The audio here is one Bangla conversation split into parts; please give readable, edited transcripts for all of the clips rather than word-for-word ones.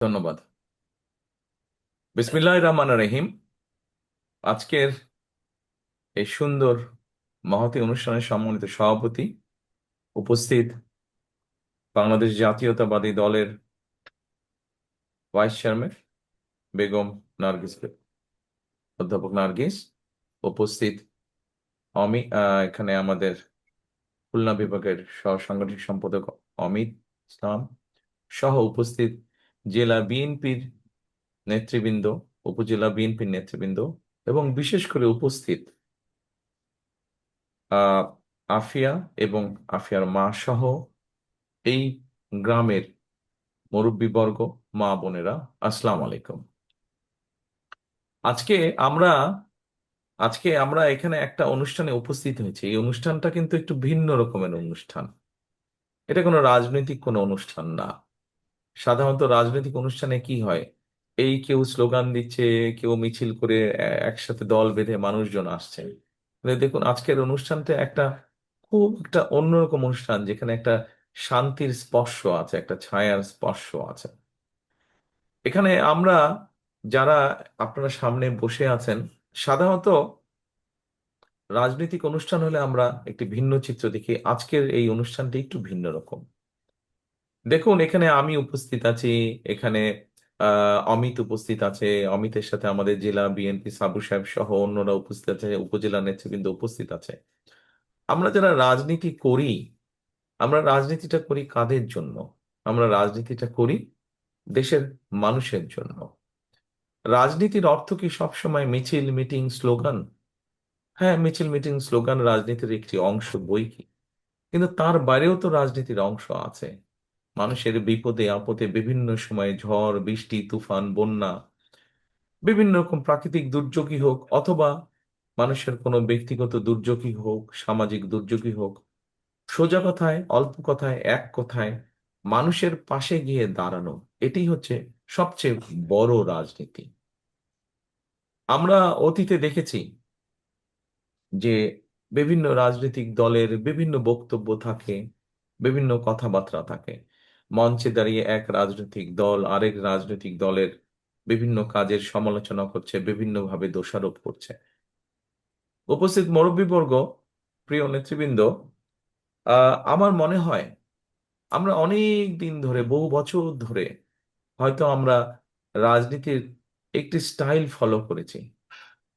ধন্যবাদ। বিসমিল্লাহির রহমানির রহিম। আজকের এই সুন্দর মহতী অনুষ্ঠানের সম্মানিত সভাপতি, উপস্থিত বাংলাদেশ জাতীয়তাবাদী দলের ভাইস চেয়ারম্যান বেগম নার্গিস, অধ্যাপক নার্গিস, উপস্থিত এখানে আমাদের খুলনা বিভাগের সহ সাংগঠনিক সম্পাদক অমিত ইসলাম, সহ উপস্থিত জেলা বিএনপির নেতৃবৃন্দ, উপজেলা বিএনপির নেতৃবৃন্দ, এবং বিশেষ করে উপস্থিত আহ আফিয়া এবং আফিয়ার মা সহ এই গ্রামের মুরব্বীবর্গ, মা বোনেরা, আসসালামু আলাইকুম। আজকে আমরা আজকে আমরা এখানে একটা অনুষ্ঠানে উপস্থিত হয়েছি। এই অনুষ্ঠানটা কিন্তু একটু ভিন্ন রকমের অনুষ্ঠান। এটা কোনো রাজনৈতিক কোনো অনুষ্ঠান না। সাধারণত রাজনৈতিক অনুষ্ঠানে কি হয়, এই কেউ স্লোগান দিচ্ছে, কেউ মিছিল করে একসাথে দল বেঁধে মানুষজন আসছে। কিন্তু দেখুন, আজকের অনুষ্ঠানটা খুব একটা অন্যরকম অনুষ্ঠান, যেখানে একটা শান্তির স্পর্শ আছে, একটা ছায়ার স্পর্শ আছে। এখানে আমরা যারা আপনারা সামনে বসে আছেন, সাধারণত রাজনৈতিক অনুষ্ঠান হলে আমরা একটি ভিন্ন চিত্র দেখি। আজকের এই অনুষ্ঠানটি একটু ভিন্ন রকম। দেখুন, এখানে আমি উপস্থিত আছি, এখানে অমিত উপস্থিত আছে, অমিতের সাথে আমাদের জেলা বিএনপি সাবু সাহেব সহ অন্যরা উপস্থিত আছে, উপজেলা নেতৃবৃন্দ উপস্থিত আছে। আমরা যারা রাজনীতি করি, আমরা রাজনীতিটা করি কাদের জন্য? আমরা রাজনীতিটা করি দেশের মানুষের জন্য। রাজনীতির অর্থ কি সবসময় মিছিল মিটিং স্লোগান? হ্যাঁ, মিছিল মিটিং স্লোগান রাজনীতির একটি অংশ, বই কি, কিন্তু তার বাইরেও তো রাজনীতির অংশ আছে। মানুষের বিপদে আপদে বিভিন্ন সময় ঝড় বৃষ্টি তুফান বন্যা, বিভিন্ন রকম প্রাকৃতিক দুর্যোগই হোক, অথবা মানুষের কোনো ব্যক্তিগত দুর্যোগই হোক, সামাজিক দুর্যোগই হোক, সোজা কথায়, অল্প কথায়, এক কথায়, মানুষের পাশে গিয়ে দাঁড়ানো, এটি হচ্ছে সবচেয়ে বড় রাজনীতি। আমরা অতীতে দেখেছি যে বিভিন্ন রাজনৈতিক দলের বিভিন্ন বক্তব্য থাকে, বিভিন্ন কথাবার্তা থাকে। মঞ্চে দাঁড়িয়ে এক রাজনৈতিক দল আরেক রাজনৈতিক দলের বিভিন্ন কাজের সমালোচনা করছে, বিভিন্নভাবে দোষারোপ করছে। উপস্থিত মুরব্বীবর্গ, প্রিয় নেতৃবৃন্দ, আমার মনে হয় আমরা অনেক দিন ধরে, বহু বছর ধরে হয়তো আমরা রাজনীতির একটি স্টাইল ফলো করেছি।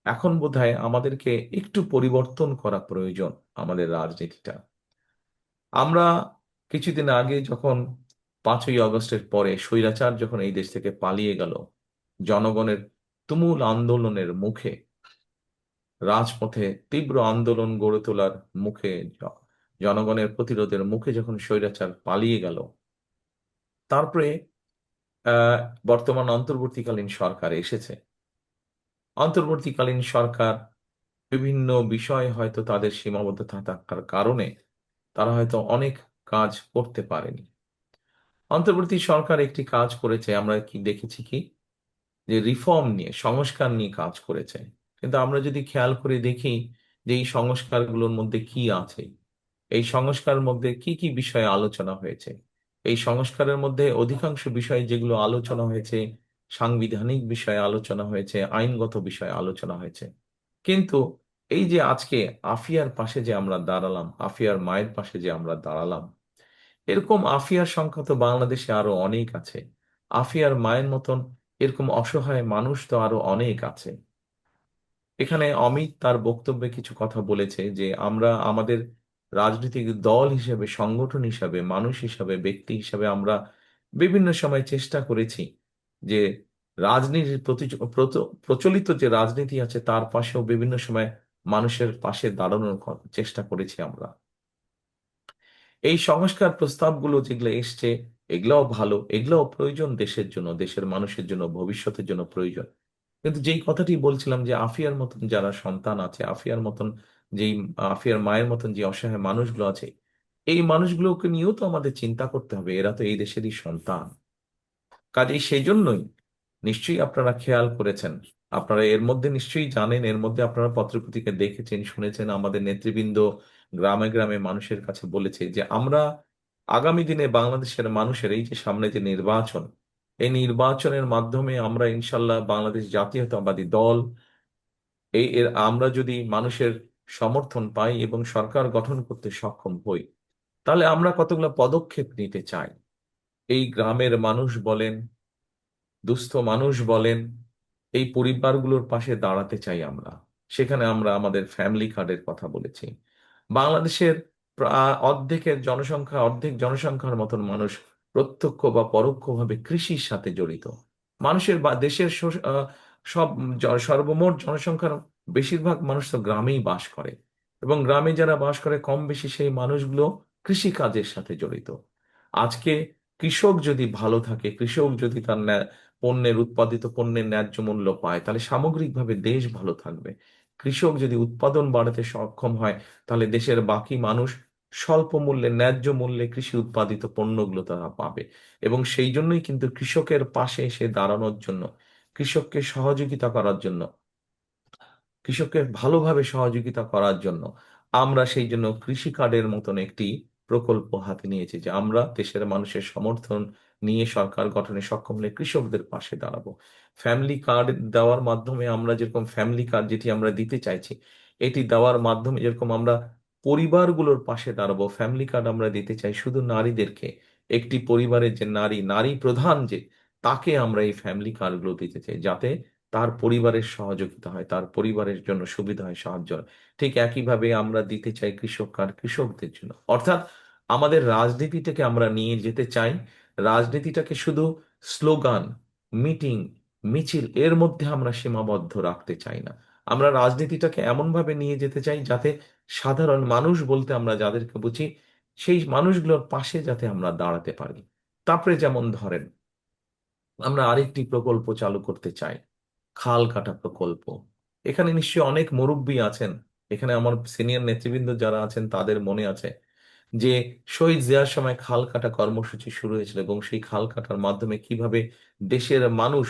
এখন বোধহয় আমাদেরকে একটু পরিবর্তন করা প্রয়োজন আমাদের রাজনীতিটা। আমরা কিছুদিন আগে যখন 5ই আগস্টের পরে স্বৈরাচার যখন এই দেশ থেকে পালিয়ে গেল, জনগণের তুমুল আন্দোলনের মুখে, রাজপথে তীব্র আন্দোলন গড়ে তোলার মুখে, জনগণের প্রতিরোধের মুখে যখন স্বৈরাচার পালিয়ে গেল, তারপরে আহ বর্তমান অন্তর্বর্তীকালীন সরকার এসেছে। অন্তর্বর্তীকালীন সরকার বিভিন্ন বিষয়ে হয়তো তাদের সীমাবদ্ধতা থাকার কারণে তারা হয়তো অনেক কাজ করতে পারেনি। অন্তর্বর্তী সরকার একটি কাজ করেছে, আমরা কি দেখেছি কি, যে রিফর্ম নিয়ে, সংস্কার নিয়ে কাজ করেছে। কিন্তু আমরা যদি খেয়াল করে দেখি যে এই সংস্কারগুলোর মধ্যে কি আছে, এই সংস্কারের মধ্যে কি কি বিষয়ে আলোচনা হয়েছে, এই সংস্কারের মধ্যে অধিকাংশ বিষয় যেগুলো আলোচনা হয়েছে, সাংবিধানিক বিষয়ে আলোচনা হয়েছে, আইনগত বিষয়ে আলোচনা হয়েছে। কিন্তু এই যে আজকে আফিয়ার পাশে যে আমরা দাঁড়ালাম, আফিয়ার মায়ের পাশে যে আমরা দাঁড়ালাম, এরকম আফিয়ার সংখ্যা তো বাংলাদেশে আরো অনেক আছে। আফিয়ার মায়ের মতন এরকম অসহায় মানুষ তো আরো অনেক আছে। এখানে অমিত তার বক্তব্যে কিছু কথা বলেছে যে আমরা আমাদের রাজনৈতিক দল হিসেবে, সংগঠন হিসাবে, মানুষ হিসাবে, ব্যক্তি হিসাবে আমরা বিভিন্ন সময় চেষ্টা করেছি যে রাজনীতির প্রচলিত যে রাজনীতি আছে তার পাশেও বিভিন্ন সময় মানুষের পাশে দাঁড়ানোর চেষ্টা করেছি আমরা। এই সংস্কার প্রস্তাবগুলো যেগুলো এসছে, এগুলাও ভালো, এগুলাও প্রয়োজন দেশের জন্য, দেশের মানুষের জন্য, ভবিষ্যতের জন্য প্রয়োজন। কিন্তু যেই কথাটি বলছিলাম যে আফিয়ার মতন যারা সন্তান আছে, আফিয়ার মতন যেই আফিয়ার মায়ের মতন যে অসহায় মানুষগুলো আছে, এই মানুষগুলোকে নিয়েও তো আমাদের চিন্তা করতে হবে। এরা তো এই দেশেরই সন্তান। কাজেই সেই জন্যই নিশ্চয়ই আপনারা খেয়াল করেছেন, আপনারা এর মধ্যে নিশ্চয়ই জানেন, এর মধ্যে আপনারা পত্রপত্রিকা দেখেছেন, শুনেছেন, আমাদের নেতৃবৃন্দ গ্রামে গ্রামে মানুষের কাছে বলেছে যে আমরা আগামী দিনে বাংলাদেশের মানুষের, এই যে সামনে যে নির্বাচন, এই নির্বাচনের মাধ্যমে আমরা ইনশাল্লাহ বাংলাদেশ জাতীয়তাবাদী দল আমরা যদি মানুষের সমর্থন পাই এবং সরকার গঠন করতে সক্ষম হই, তাহলে আমরা কতগুলো পদক্ষেপ নিতে চাই। এই গ্রামের মানুষ বলেন, দুস্থ মানুষ বলেন, এই পরিবারগুলোর পাশে দাঁড়াতে চাই আমরা। সেখানে আমরা আমাদের ফ্যামিলি কার্ডের কথা বলেছি। বাংলাদেশের অর্ধেক জনসংখ্যার মতন মানুষ প্রত্যক্ষ বা পরোক্ষভাবে কৃষির সাথে জড়িত। মানুষের বা দেশের সব সর্বমোট জনসংখ্যার বেশিরভাগ মানুষ তো গ্রামেই বাস করে, এবং গ্রামে যারা বাস করে কম বেশি সেই মানুষগুলো কৃষি কাজের সাথে জড়িত। আজকে কৃষক যদি ভালো থাকে, কৃষক যদি তার উৎপাদিত পণ্যের ন্যায্য মূল্য পায়, তাহলে সামগ্রিকভাবে দেশ ভালো থাকবে। কৃষক যদি উৎপাদন বাড়াতে সক্ষম হয়, তাহলে দেশের বাকি মানুষ স্বল্প মূল্যে, ন্যায্য মূল্যে কৃষি উৎপাদিত পণ্যগুলো তারা পাবে। এবং সেই জন্যই কিন্তু কৃষকের পাশে এসে দাঁড়ানোর জন্য, কৃষককে সহযোগিতা করার জন্য, কৃষককে ভালোভাবে সহযোগিতা করার জন্য আমরা সেই জন্য কৃষি কার্ডের মতন একটি প্রকল্প হাতে নিয়েছি, যে আমরা দেশের মানুষের সমর্থন নিয়ে সরকার গঠনে সক্ষম হলে কৃষকদের পাশে দাঁড়াবো। ফ্যামিলি কার্ড দেওয়ার মাধ্যমে আমরা যেরকম ফ্যামিলি কার্ড যেটি আমরা দিতে চাইছি, এটি দেওয়ার মাধ্যমে যেরকম আমরা পরিবারগুলোর পাশে দাঁড়াবো, ফ্যামিলি কার্ড আমরা দিতে চাই শুধু নারীদেরকে। একটি পরিবারের যে নারী, নারী প্রধান যে, তাকে আমরা এই ফ্যামিলি কার্ডগুলো দিতে চাই, যাতে তার পরিবারের সহযোগিতা হয়, তার পরিবারের জন্য সুবিধা হয়, সাহায্য হয়। ঠিক একইভাবে আমরা দিতে চাই কৃষক কার্ড কৃষকদের জন্য। অর্থাৎ আমাদের রাজনীতিটাকে আমরা নিয়ে যেতে চাই, রাজনীতিটাকে শুধু স্লোগান, মিটিং, মিছিল এর মধ্যে আমরা সীমাবদ্ধ রাখতে চাই না। আমরা রাজনীতিটাকে এমনভাবে নিয়ে যেতে চাই যাতে সাধারণ মানুষ বলতে আমরা যাদেরকে বুঝি, সেই মানুষগুলোর পাশে যাতে আমরা দাঁড়াতে পারি। তারপরে যেমন ধরেন, আমরা আরেকটি প্রকল্প চালু করতে চাই, খাল কাটা প্রকল্প। এখানে নিশ্চয়ই অনেক মুরব্বী আছেন, এখানে আমার সিনিয়র নেতৃবৃন্দ যারা আছেন তাদের মনে আছে যে শহীদ জিয়ার সময় খাল কাটা কর্মসূচি শুরু হয়েছিল, এবং সেই খাল কাটার মাধ্যমে কিভাবে দেশের মানুষ,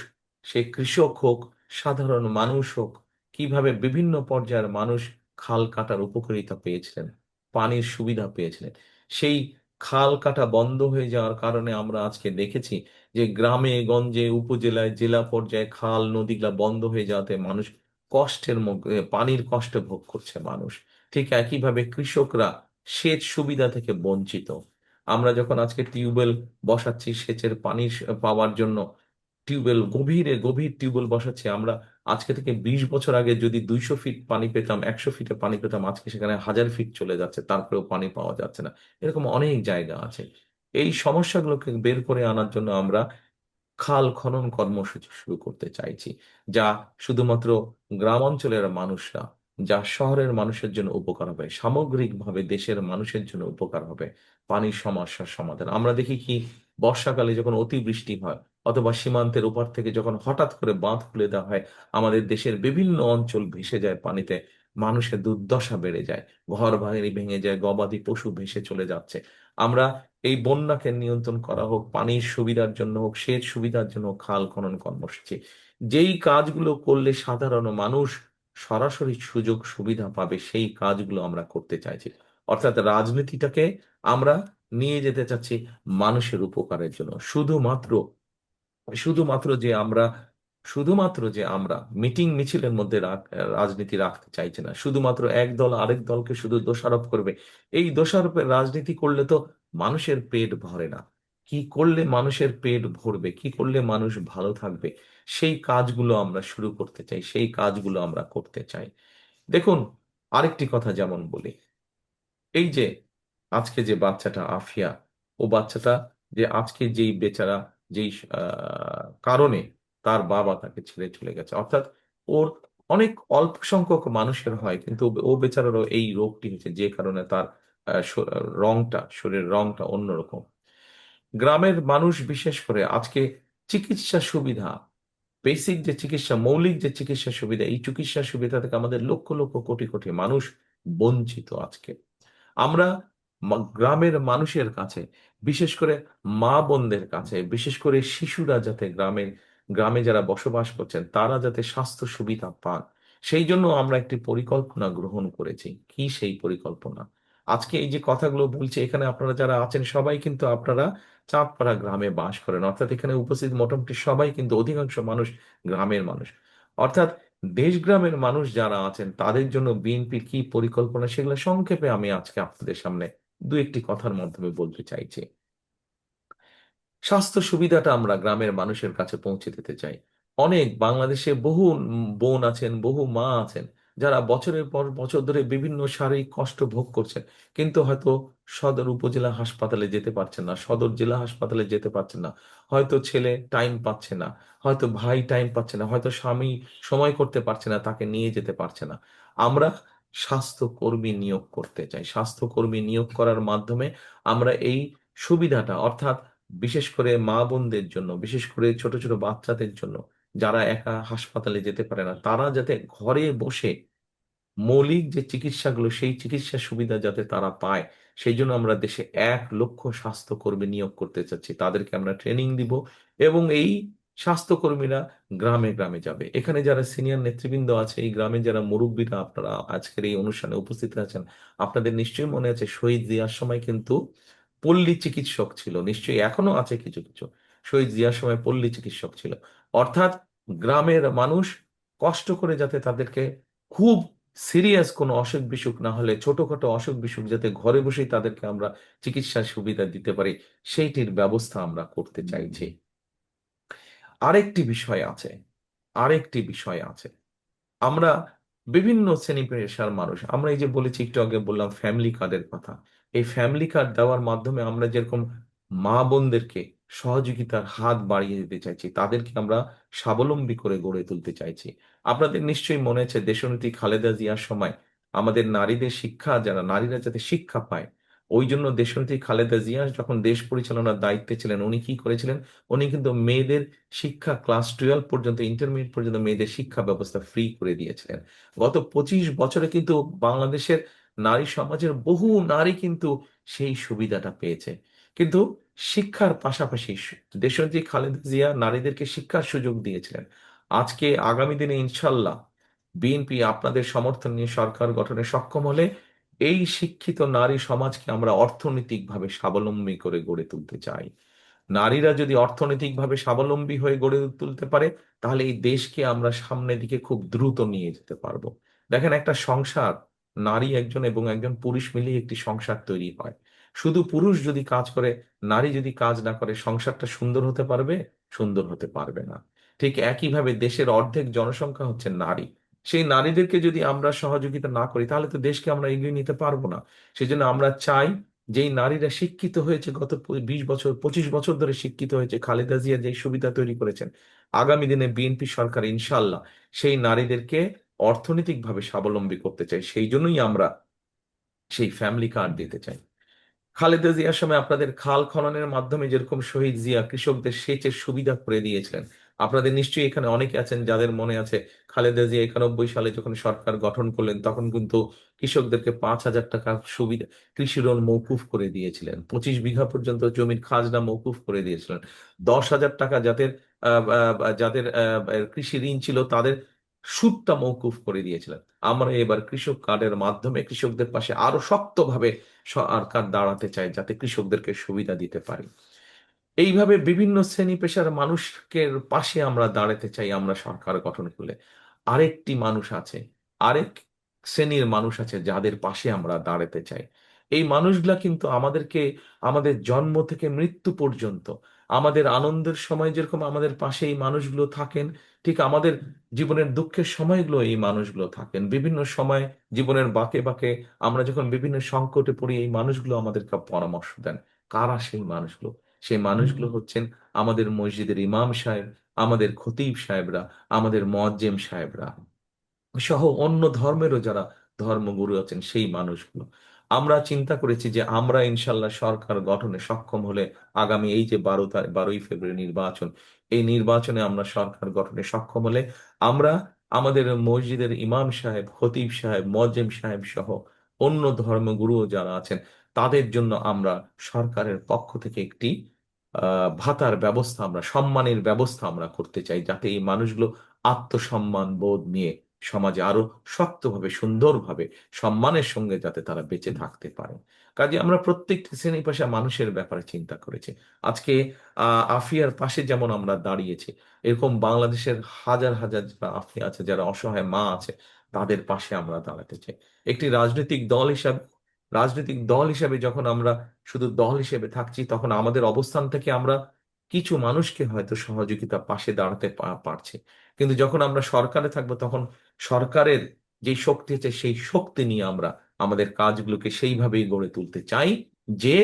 সে কৃষক হোক, সাধারণ মানুষ হোক, কিভাবে বিভিন্ন পর্যায়ের মানুষ খাল কাটার উপকারিতা পেয়েছিলেন, পানির সুবিধা পেয়েছিলেন। সেই খাল কাটা বন্ধ হয়ে যাওয়ার কারণে আমরা আজকে দেখেছি যে গ্রামে গঞ্জে উপজেলায় জেলা পর্যায়ে খাল নদীগুলা বন্ধ হয়ে যাওয়াতে মানুষ কষ্টের মধ্যে, পানির কষ্ট ভোগ করছে মানুষ। ঠিক একইভাবে কৃষকরা সেচ সুবিধা থেকে বঞ্চিত। আমরা যখন আজকে টিউবওয়েল বসাচ্ছি সেচের পানি পাওয়ার জন্য, টিউবওয়েল গভীরে গভীর টিউবওয়েল বসাচ্ছি আমরা, আজকে থেকে 20 বছর আগে যদি 200 ফিট পানি পেতাম, 100 ফিটে পানি পেতাম, আজকে সেখানে 1000 ফিট চলে যাচ্ছে, তারপরেও পানি পাওয়া যাচ্ছে না। এরকম অনেক জায়গা আছে। এই সমস্যাগুলোকে বের করে আনার জন্য আমরা খাল খনন কর্মসূচি শুরু করতে চাইছি, যা শুধুমাত্র গ্রাম অঞ্চলের মানুষরা, যা শহরের মানুষের জন্য উপকার হবে, সামগ্রিকভাবে দেশের মানুষের জন্য উপকার হবে। পানির সমস্যার সমাধান আমরা দেখি কি, বর্ষাকালে যখন অতিবৃষ্টি হয়, অথবা সীমান্তের ওপার থেকে যখন হঠাৎ করে বাঁধ খুলে দেওয়া হয়, আমাদের দেশের বিভিন্ন অঞ্চল ভেসে যায় পানিতে, মানুষের দুর্দশা বেড়ে যায়, ঘর বাড়ি ভেঙে যায়, গবাদি পশু ভেসে চলে যাচ্ছে। আমরা এই বন্যাকে নিয়ন্ত্রণ করা হোক, পানির সুবিধার জন্য হোক, সেচ সুবিধার জন্য হোক, খাল খনন কর্মসূচি, যেই কাজগুলো করলে সাধারণ মানুষ সরাসরি সুযোগ সুবিধা পাবে, সেই কাজগুলো আমরা করতে চাইছি। অর্থাৎ রাজনীতিটাকে আমরা নিয়ে যেতে চাচ্ছি মানুষের উপকারের জন্য। শুধুমাত্র শুধুমাত্র যে আমরা শুধুমাত্র যে আমরা মিটিং মিছিলের মধ্যে রাজনীতি রাখতে চাইছি না, শুধুমাত্র এক দল আরেক দলকে শুধু দোষারোপ করবে। এই দোষারোপের রাজনীতি করলে তো মানুষের পেট ভরে না। কি করলে মানুষের পেট ভরবে, কি করলে মানুষ ভালো থাকবে, সেই কাজগুলো আমরা শুরু করতে চাই, সেই কাজগুলো আমরা করতে চাই। দেখুন, আরেকটি কথা যেমন বলি, এই যে আজকে যে বাচ্চাটা আফিয়া, ও বাচ্চাটা যে আজকে যেই বেচারা, যেই কারণে তার বাবা তাকে ছেড়ে চলে গেছে, অর্থাৎ ওর অনেক অল্প সংখ্যক মানুষের হয়, কিন্তু ও বেচারারও এই রোগটি হয়েছে, যে কারণে তার শরীরের রংটা অন্যরকম। গ্রামের মানুষ বিশেষ করে আজকে চিকিৎসা সুবিধা, বেসিক যে চিকিৎসা, মৌলিক যে চিকিৎসা সুবিধা, এই চিকিৎসা সুবিধা থেকে আমাদের লক্ষ লক্ষ কোটি কোটি মানুষ বঞ্চিত আজকে। আমরা গ্রামের মানুষের কাছে, বিশেষ করে মা বোনদের কাছে, বিশেষ করে শিশুরা যাতে গ্রামে যারা বসবাস করছেন তারা যাতে স্বাস্থ্য সুবিধা পান, সেই জন্য আমরা একটি পরিকল্পনা গ্রহণ করেছি। কি সেই পরিকল্পনা? আজকে এই যে কথাগুলো বলছি, এখানে আপনারা যারা আছেন সবাই কিন্তু আপনারা চাঁদপাড়া গ্রামে বাস করেন, অর্থাৎ এখানে উপস্থিত মোটামুটি সবাই কিন্তু অধিকাংশ মানুষ গ্রামের মানুষ। অর্থাৎ দেশ গ্রামের মানুষ যারা আছেন তাদের জন্য বিএনপির কি পরিকল্পনা, সেগুলো সংক্ষেপে আমি আজকে আপনাদের সামনে দু একটি কথার মাধ্যমে বলতে চাইছি। স্বাস্থ্য সুবিধাটা আমরা গ্রামের মানুষের কাছে পৌঁছে দিতে চাই। অনেক বাংলাদেশে বহু বোন আছেন, বহু মা আছেন, যারা বছরের পর বছর ধরে বিভিন্ন শারীরিক কষ্ট ভোগ করছেন, কিন্তু হয়তো সদর উপজেলা হাসপাতালে যেতে পারছেন না, সদর জেলা হাসপাতালে যেতে পারছেন না। হয়তো ছেলে টাইম পাচ্ছে না, হয়তো ভাই টাইম পাচ্ছে না, হয়তো স্বামী সময় করতে পারছে না, তাকে নিয়ে যেতে পারছে না। আমরা স্বাস্থ্যকর্মী নিয়োগ করতে চাই। স্বাস্থ্যকর্মী নিয়োগ করার মাধ্যমে আমরা এই সুবিধাটা, অর্থাৎ বিশেষ করে মা বোনদের জন্য, বিশেষ করে ছোট ছোট বাচ্চাদের জন্য, যারা একা হাসপাতালে যেতে পারে না, তারা যাতে ঘরে বসে মৌলিক যে চিকিৎসাগুলো, সেই চিকিৎসা সুবিধা যাতে তারা পায়, সেই জন্য আমরা দেশে 1 লক্ষ স্বাস্থ্যকর্মী নিয়োগ করতে চাচ্ছি। তাদেরকে আমরা ট্রেনিং দিব, এবং এই স্বাস্থ্যকর্মীরা গ্রামে গ্রামে যাবে। এখানে যারা সিনিয়র নেতৃবৃন্দ আছে, এই গ্রামে যারা মুরব্বীরা, আপনারা আজকের এই অনুষ্ঠানে উপস্থিত আছেন, আপনাদের নিশ্চয়ই মনে আছে শহীদ জিয়ার সময় কিন্তু পল্লী চিকিৎসক ছিল, নিশ্চয়ই এখনো আছে কিছু কিছু। শহীদ জিয়ার সময় পল্লী চিকিৎসক ছিল, অর্থাৎ গ্রামের মানুষ কষ্ট করে যাতে তাদেরকে খুব সিরিয়াস কোনো অসুখ বিসুখ না হলে, ছোটখাটো অসুখ বিসুখ যাতে ঘরে বসেই তাদেরকে আমরা চিকিৎসার সুবিধা দিতে পারি, সেইটির ব্যবস্থা আমরা করতে চাইছি। আরেকটি বিষয় আছে, আরেকটি বিষয় আছে। আমরা বিভিন্ন শ্রেণী পেশার মানুষ, আমরা এই যে বলেছি, একটু আগে বললাম ফ্যামিলি কার্ডের কথা। এই ফ্যামিলি কার্ড দেওয়ার মাধ্যমে আমরা যেরকম মা বোনদেরকে সহযোগিতার হাত বাড়িয়ে দিতে চাইছি, তাদেরকে আমরা স্বাবলম্বী করে গড়ে তুলতে চাইছি। আপনাদের নিশ্চয়ই মনে আছে দেশনেত্রী খালেদা জিয়ার সময় আমাদের নারীদের শিক্ষা, যারা নারীরা যাতে শিক্ষা পায়, ওই জন্য দেশনেত্রী খালেদা জিয়া যখন দেশ পরিচালনার দায়িত্বে ছিলেন, উনি কি করেছিলেন? উনি কিন্তু মেয়েদের শিক্ষা, ক্লাস 12 পর্যন্ত, ইন্টারমিডিয়েট পর্যন্ত মেয়েদের শিক্ষা ব্যবস্থা ফ্রি করে দিয়েছিলেন। গত 25 বছরে কিন্তু বাংলাদেশের নারী সমাজের বহু নারী কিন্তু সেই সুবিধাটা পেয়েছে। কিন্তু শিক্ষার পাশাপাশি দেশনেত্রী খালেদা জিয়া নারীদেরকে শিক্ষার সুযোগ দিয়েছিলেন। আজকে আগামী দিনে ইনশাল্লাহ বিএনপি আপনাদের সমর্থন নিয়ে সরকার গঠনে সক্ষম হলে এই শিক্ষিত নারী সমাজকে আমরা অর্থনৈতিকভাবে স্বাবলম্বী করে গড়ে তুলতে চাই। নারীরা যদি অর্থনৈতিকভাবে স্বাবলম্বী হয়ে গড়ে তুলতে পারে, তাহলে এই দেশকে আমরা সামনের দিকে খুব দ্রুত নিয়ে যেতে পারবো। দেখেন, একটা সংসার, নারী একজন এবং একজন পুরুষ মিলিয়ে একটি সংসার তৈরি হয়। শুধু পুরুষ যদি কাজ করে, নারী যদি কাজ না করে, সংসারটা সুন্দর হতে পারবে? সুন্দর হতে পারবে না। ঠিক একইভাবে দেশের অর্ধেক জনসংখ্যা হচ্ছে নারী। সেই নারীদেরকে যদি আমরা সহযোগিতা না করি, তাহলে তো দেশকে আমরা এগিয়ে নিতে পারবো না। সেজন্য আমরা চাই, যেই নারীরা শিক্ষিত হয়েছে, গত 20 বছর 25 বছর ধরে শিক্ষিত হয়েছে, খালেদা জিয়া যে সুবিধা তৈরি করেছেন, আগামী দিনে বিএনপি সরকার ইনশাল্লাহ সেই নারীদেরকে অর্থনৈতিকভাবে স্বাবলম্বী করতে চাই। সেই জন্যই আমরা সেই ফ্যামিলি কার্ড দিতে চাই। খালেদা জিয়ার সময় আপনাদের খাল খননের মাধ্যমে যেরকম শহীদ জিয়া কৃষকদের সেচের সুবিধা করে দিয়েছিলেন, আপনাদের নিশ্চয়ই এখানে অনেকে আছেন যাদের মনে আছে খালেদা জিয়া 91 সালে যখন সরকার গঠন করলেন, তখন কিন্তু কৃষকদেরকে 5,000 টাকা সুবিধা, কৃষি ঋণ মৌকুফ করে দিয়েছিলেন। 25 বিঘা পর্যন্ত জমির খাজনা মৌকুফ করে দিয়েছিলেন। 10,000 টাকা যাদের কৃষি ঋণ ছিল, তাদের সুদটা মৌকুফ করে দিয়েছিলেন। আমরা এবার কৃষক কার্ডের মাধ্যমে কৃষকদের পাশে আরো শক্তভাবে সরকার দাঁড়াতে চায়, যাতে কৃষকদেরকে সুবিধা দিতে পারে। এইভাবে বিভিন্ন শ্রেণী পেশার মানুষকে পাশে আমরা দাঁড়াতে চাই আমরা সরকার গঠন করলে। আরেকটি মানুষ আছে, আরেক শ্রেণীর মানুষ আছে যাদের পাশে আমরা দাঁড়াতে চাই। এই মানুষগুলা কিন্তু আমাদেরকে আমাদের জন্ম থেকে মৃত্যু পর্যন্ত, আমাদের আনন্দের সময় যেরকম আমাদের পাশে এই মানুষগুলো থাকেন, ঠিক আমাদের জীবনের দুঃখের সময়গুলো এই মানুষগুলো থাকেন। বিভিন্ন সময় জীবনের বাঁকে বাঁকে আমরা যখন বিভিন্ন সংকটে পড়ি, এই মানুষগুলো আমাদেরকে পরামর্শ দেন। কারা সেই মানুষগুলো? সেই মানুষগুলো হচ্ছেন আমাদের মসজিদের ইমাম সাহেব, আমাদের খতিব সাহেবরা, আমাদের মুয়াজ্জিম সাহেবরা সহ অন্য ধর্মেরও যারা ধর্মগুরু আছেন, সেই মানুষগুলো। আমরা চিন্তা করেছি যে আমরা ইনশাল্লাহ সরকার গঠনে সক্ষম হলে, আগামী এই যে 12ই ফেব্রুয়ারি নির্বাচন, এই নির্বাচনে আমরা সরকার গঠনে সক্ষম হলে আমরা আমাদের মসজিদের ইমাম সাহেব, খতিব সাহেব, মুয়াজ্জিম সাহেব সহ অন্য ধর্মগুরুও যারা আছেন, তাদের জন্য আমরা সরকারের পক্ষ থেকে একটি ভাতার ব্যবস্থা, আমরা সম্মানের ব্যবস্থা আমরা করতে চাই, যাতে এই মানুষগুলো আত্মসম্মান বোধ নিয়ে সমাজে আরো শক্তভাবে, সুন্দরভাবে, সম্মানের সঙ্গে যাতে তারা বেঁচে থাকতে পারে। কাজে আমরা প্রত্যেকটি শ্রেণী পেশা মানুষের ব্যাপারে চিন্তা করেছি। আজকে আফিয়ার পাশে যেমন আমরা দাঁড়িয়েছি, এরকম বাংলাদেশের হাজার হাজার যারা আফিয়া আছে, যারা অসহায় মা আছে, তাদের পাশে আমরা দাঁড়াতে চাই। একটি রাজনৈতিক দল হিসাবে যখন আমরা শুধু দল হিসেবে থাকছি, তখন আমাদের অবস্থান থেকে আমরা কিছু মানুষকে হয়তো সহযোগিতা পাশে দাঁড়াতে পারছি। কিন্তু যখন আমরা সরকারে থাকবো, তখন সরকারের যে শক্তি আছে, সেই শক্তি নিয়ে আমরা আমাদের কাজগুলোকে সেইভাবেই গড়ে তুলতে চাই যে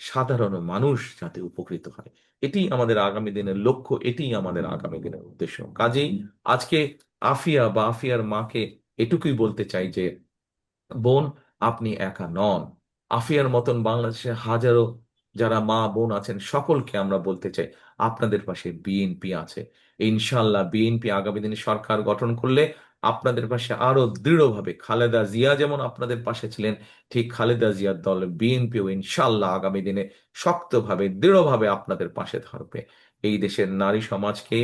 সাধারণ মানুষ যাতে উপকৃত হয়। এটি আমাদের আগামী দিনের লক্ষ্য, এটি আমাদের আগামী দিনের উদ্দেশ্য। কাজেই আজকে আফিয়া বা আফিয়ার মাকে এটুকুই বলতে চাই যে, বোন, আপনি একা নন। আফিয়ার মতন বাংলাদেশের হাজারো যারা মা বোন আছেন, সকলকে আমরা বলতে চাই, আপনাদের পাশে বিএনপি আছে। ইনশাল্লাহ বিএনপি আগামী দিনে সরকার গঠন করলে আপনাদের পাশে আরো দৃঢ়ভাবে, খালেদা জিয়া যেমন আপনাদের পাশে ছিলেন, ঠিক খালেদা জিয়ার দল বিএনপিও ইনশাল্লাহ আগামী দিনে শক্তভাবে, দৃঢ়ভাবে আপনাদের পাশে থাকবে। এই দেশের নারী সমাজকে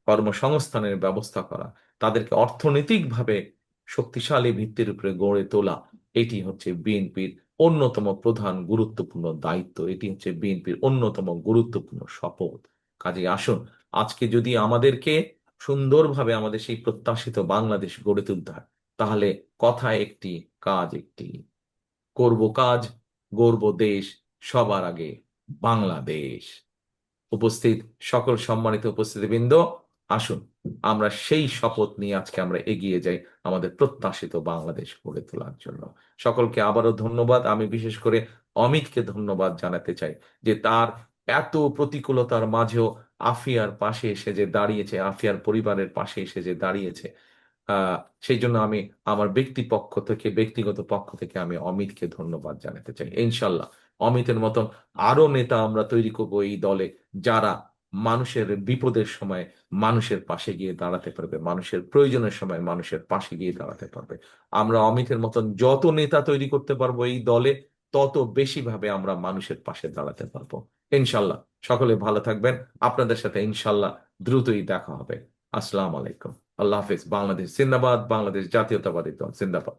কর্মসংস্থানের ব্যবস্থা করা, তাদেরকে অর্থনৈতিকভাবে শক্তিশালী ভিত্তির উপরে গড়ে তোলা, এটি হচ্ছে বিএনপির অন্যতম প্রধান গুরুত্বপূর্ণ দায়িত্ব, এটি হচ্ছে বিএনপির অন্যতম গুরুত্বপূর্ণ শপথ। কাজে আসুন, আজকে যদি আমাদেরকে সুন্দরভাবে আমাদের সেই প্রত্যাশিত বাংলাদেশ গড়ে তুলতে হয়, তাহলে কথা একটি, কাজ একটি। করব কাজ, গড়ব দেশ, সবার আগে বাংলাদেশ। উপস্থিত সকল সম্মানিত উপস্থিতিবৃন্দ, আসুন আমরা সেই শপথ নিয়ে আজকে আমরা এগিয়ে যাই আমাদের প্রত্যাশিত বাংলাদেশ গড়ে তোলার জন্য। সকলকে আবারও ধন্যবাদ। আমি বিশেষ করে অমিতকে ধন্যবাদ জানাতে চাই যে তার এত প্রতিকূলতার মাঝেও আফিয়ার পাশে এসে যে দাঁড়িয়েছে, আফিয়ার পরিবারের পাশে এসে যে দাঁড়িয়েছে। আহ সেই জন্য আমি আমার ব্যক্তিগত পক্ষ থেকে আমি অমিতকে ধন্যবাদ জানাতে চাই। ইনশাল্লাহ অমিতের মতন আরো নেতা আমরা তৈরি করব এই দলে, যারা মানুষের বিপদের সময় মানুষের পাশে গিয়ে দাঁড়াতে পারবে, মানুষের প্রয়োজনের সময় মানুষের পাশে গিয়ে দাঁড়াতে পারবে। আমরা অমিতের মতন যত নেতা তৈরি করতে পারবো এই দলে, তত বেশি ভাবে আমরা মানুষের পাশে দাঁড়াতে পারবো। ইনশাল্লাহ সকলে ভালো থাকবেন। আপনাদের সাথে ইনশাল্লাহ দ্রুতই দেখা হবে। আসসালামু আলাইকুম। আল্লাহ হাফিজ। বাংলাদেশ জিন্দাবাদ। বাংলাদেশ জাতীয়তাবাদী দল জিন্দাবাদ।